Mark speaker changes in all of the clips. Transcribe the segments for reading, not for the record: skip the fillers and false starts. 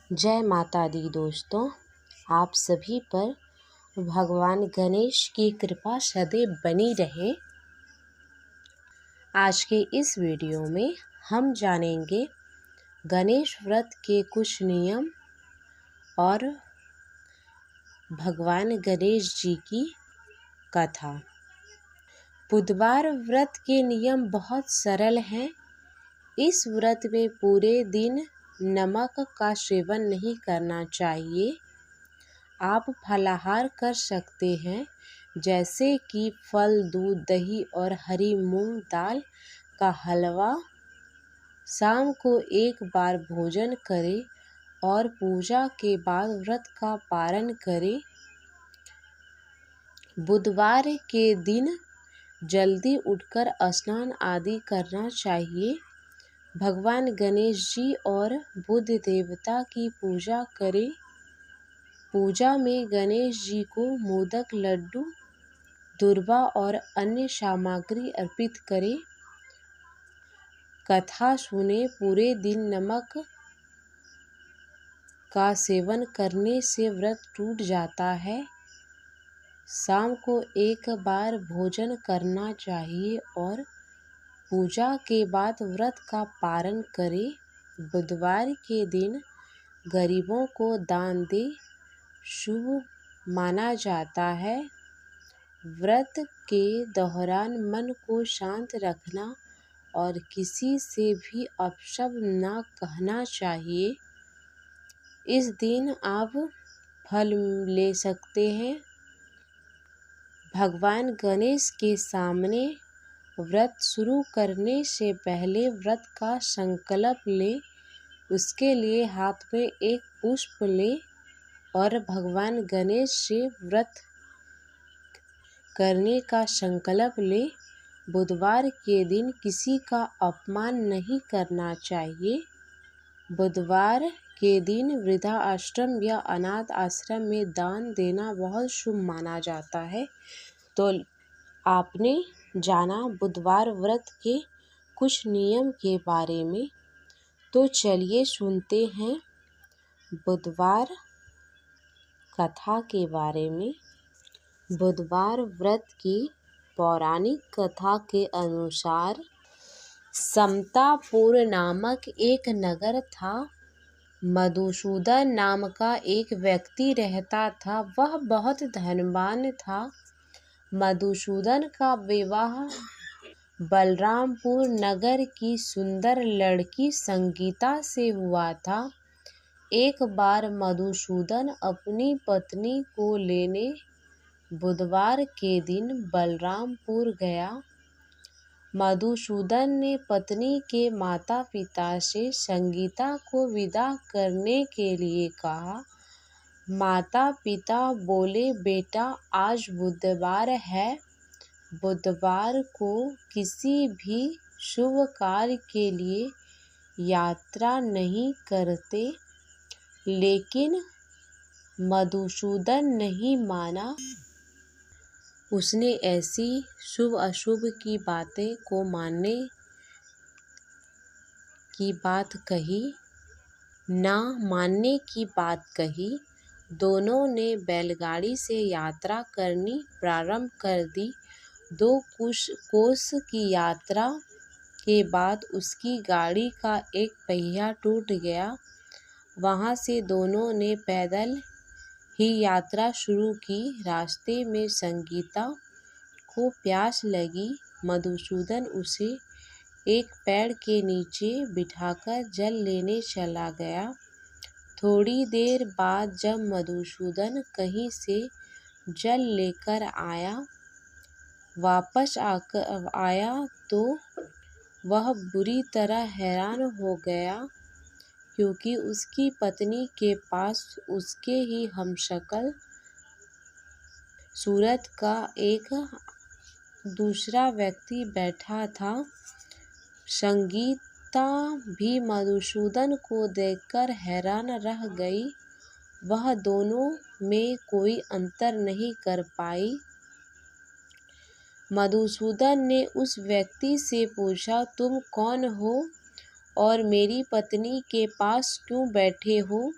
Speaker 1: जय माता दी दोस्तों। आप सभी पर भगवान गणेश की कृपा सदैव बनी रहे। आज के इस वीडियो में हम जानेंगे गणेश व्रत के कुछ नियम और भगवान गणेश जी की कथा। बुधवार व्रत के नियम बहुत सरल हैं। इस व्रत में पूरे दिन नमक का सेवन नहीं करना चाहिए। आप फलाहार कर सकते हैं, जैसे कि फल, दूध, दही और हरी मूंग दाल का हलवा। शाम को एक बार भोजन करें और पूजा के बाद व्रत का पारण करें। बुधवार के दिन जल्दी उठकर स्नान आदि करना चाहिए। भगवान गणेश जी और बुध देवता की पूजा करें। पूजा में गणेश जी को मोदक, लड्डू, दुर्वा और अन्य सामग्री अर्पित करें। कथा सुने। पूरे दिन नमक का सेवन करने से व्रत टूट जाता है। शाम को एक बार भोजन करना चाहिए और पूजा के बाद व्रत का पारण करें। बुधवार के दिन गरीबों को दान दे शुभ माना जाता है। व्रत के दौरान मन को शांत रखना और किसी से भी अपशब्द न कहना चाहिए। इस दिन आप फल ले सकते हैं। भगवान गणेश के सामने व्रत शुरू करने से पहले व्रत का संकल्प लें। उसके लिए हाथ में एक पुष्प लें और भगवान गणेश से व्रत करने का संकल्प लें। बुधवार के दिन किसी का अपमान नहीं करना चाहिए। बुधवार के दिन वृद्धाश्रम या अनाथ आश्रम में दान देना बहुत शुभ माना जाता है। तो आपने जाना बुधवार व्रत के कुछ नियम के बारे में। तो चलिए सुनते हैं बुधवार कथा के बारे में। बुधवार व्रत की पौराणिक कथा के अनुसार समतापुर नामक एक नगर था। मधुसूदन नाम का एक व्यक्ति रहता था। वह बहुत धनवान था। मधुसूदन का विवाह बलरामपुर नगर की सुंदर लड़की संगीता से हुआ था। एक बार मधुसूदन अपनी पत्नी को लेने बुधवार के दिन बलरामपुर गया। मधुसूदन ने पत्नी के माता पिता से संगीता को विदा करने के लिए कहा। माता पिता बोले, बेटा आज बुधवार है। बुधवार को किसी भी शुभ कार्य के लिए यात्रा नहीं करते। लेकिन मधुसूदन नहीं माना। उसने ऐसी शुभ अशुभ की बातें को मानने की बात कही, ना मानने की बात कही। दोनों ने बैलगाड़ी से यात्रा करनी प्रारंभ कर दी। 2 कोस की यात्रा के बाद उसकी गाड़ी का एक पहिया टूट गया। वहां से दोनों ने पैदल ही यात्रा शुरू की। रास्ते में संगीता को प्यास लगी। मधुसूदन उसे एक पेड़ के नीचे बिठाकर जल लेने चला गया। थोड़ी देर बाद जब मधुसूदन कहीं से जल लेकर वापस आया तो वह बुरी तरह हैरान हो गया, क्योंकि उसकी पत्नी के पास उसके ही हमशक्ल सूरत का एक दूसरा व्यक्ति बैठा था। संगीता भी मधुसूदन को देखकर हैरान रह गई। वह दोनों में कोई अंतर नहीं कर पाई। मधुसूदन ने उस व्यक्ति से पूछा, तुम कौन हो और मेरी पत्नी के पास क्यों बैठे हो?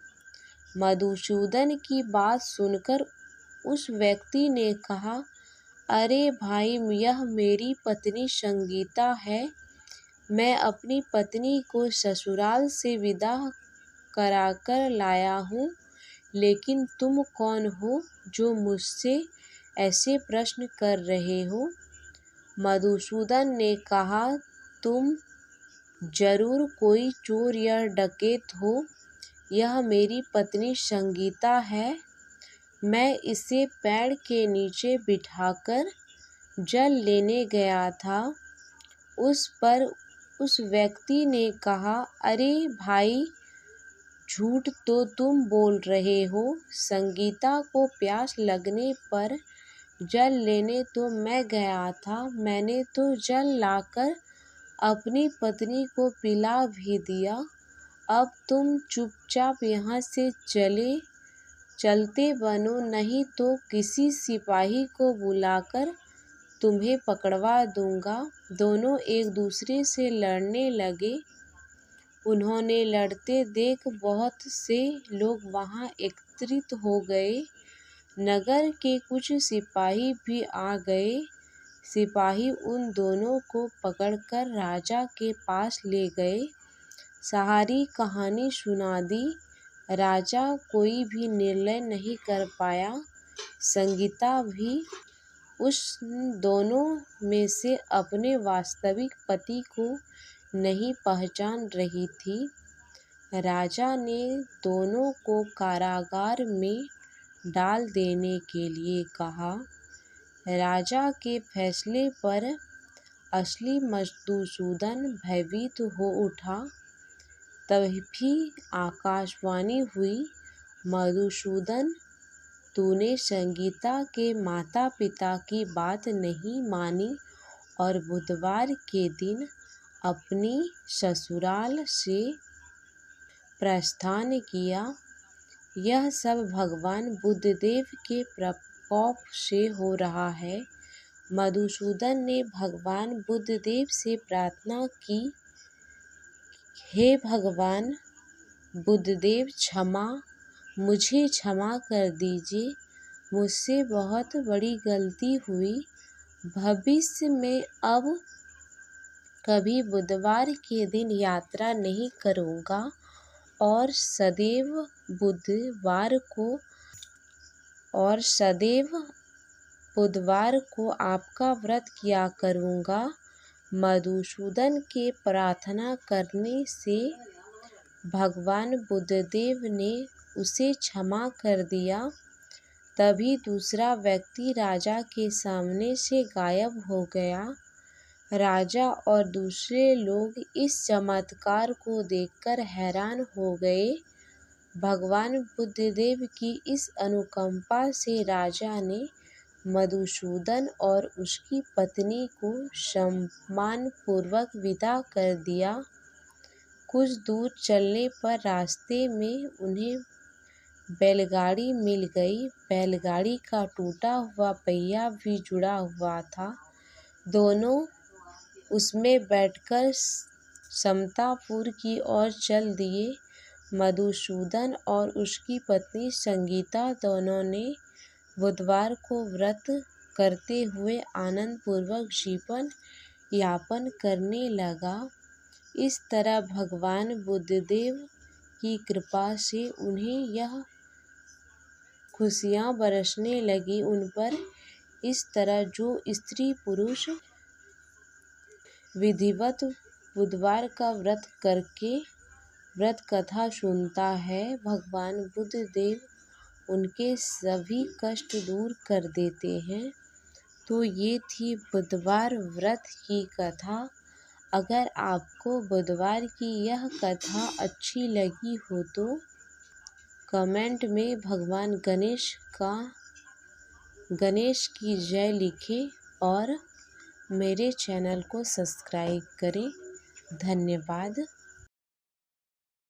Speaker 1: मधुसूदन की बात सुनकर उस व्यक्ति ने कहा, अरे भाई, यह मेरी पत्नी संगीता है। मैं अपनी पत्नी को ससुराल से विदा कराकर लाया हूँ, लेकिन तुम कौन हो जो मुझसे ऐसे प्रश्न कर रहे हो? मधुसूदन ने कहा, तुम जरूर कोई चोर या डकैत हो। यह मेरी पत्नी संगीता है। मैं इसे पेड़ के नीचे बिठाकर जल लेने गया था। उस पर उस व्यक्ति ने कहा, अरे भाई, झूठ तो तुम बोल रहे हो। संगीता को प्यास लगने पर जल लेने तो मैं गया था। मैंने तो जल लाकर अपनी पत्नी को पिला भी दिया। अब तुम चुपचाप यहाँ से चलते बनो, नहीं तो किसी सिपाही को बुलाकर तुम्हें पकड़वा दूंगा। दोनों एक दूसरे से लड़ने लगे। उन्होंने लड़ते देख बहुत से लोग वहां एकत्रित हो गए। नगर के कुछ सिपाही भी आ गए। सिपाही उन दोनों को पकड़कर राजा के पास ले गए। सारी कहानी सुना दी। राजा कोई भी निर्णय नहीं कर पाया। संगीता भी उस दोनों में से अपने वास्तविक पति को नहीं पहचान रही थी। राजा ने दोनों को कारागार में डाल देने के लिए कहा। राजा के फैसले पर असली मधुसूदन भयभीत हो उठा। तभी आकाशवाणी हुई, मधुसूदन, तूने संगीता के माता पिता की बात नहीं मानी और बुधवार के दिन अपनी ससुराल से प्रस्थान किया। यह सब भगवान बुद्धदेव के प्रकोप से हो रहा है। मधुसूदन ने भगवान बुद्धदेव से प्रार्थना की, हे भगवान बुद्धदेव, मुझे क्षमा कर दीजिए। मुझसे बहुत बड़ी गलती हुई। भविष्य में अब कभी बुधवार के दिन यात्रा नहीं करूँगा और सदैव बुधवार को आपका व्रत किया करूँगा। मधुसूदन के प्रार्थना करने से भगवान बुद्धदेव ने उसे क्षमा कर दिया। तभी दूसरा व्यक्ति राजा के सामने से गायब हो गया। राजा और दूसरे लोग इस चमत्कार को देखकर हैरान हो गए। भगवान बुद्धदेव की इस अनुकंपा से राजा ने मधुसूदन और उसकी पत्नी को सम्मानपूर्वक विदा कर दिया। कुछ दूर चलने पर रास्ते में उन्हें बैलगाड़ी मिल गई। बैलगाड़ी का टूटा हुआ पहिया भी जुड़ा हुआ था। दोनों उसमें बैठकर समतापुर की ओर चल दिए। मधुसूदन और उसकी पत्नी संगीता दोनों ने बुधवार को व्रत करते हुए आनंदपूर्वक जीवन यापन करने लगा। इस तरह भगवान बुद्धदेव की कृपा से उन्हें यह खुशियाँ बरसने लगी उन पर। इस तरह जो स्त्री पुरुष विधिवत बुधवार का व्रत करके व्रत कथा सुनता है, भगवान बुद्धदेव उनके सभी कष्ट दूर कर देते हैं। तो ये थी बुधवार व्रत की कथा। अगर आपको बुधवार की यह कथा अच्छी लगी हो तो कमेंट में भगवान गणेश की जय लिखें और मेरे चैनल को सब्सक्राइब करें। धन्यवाद।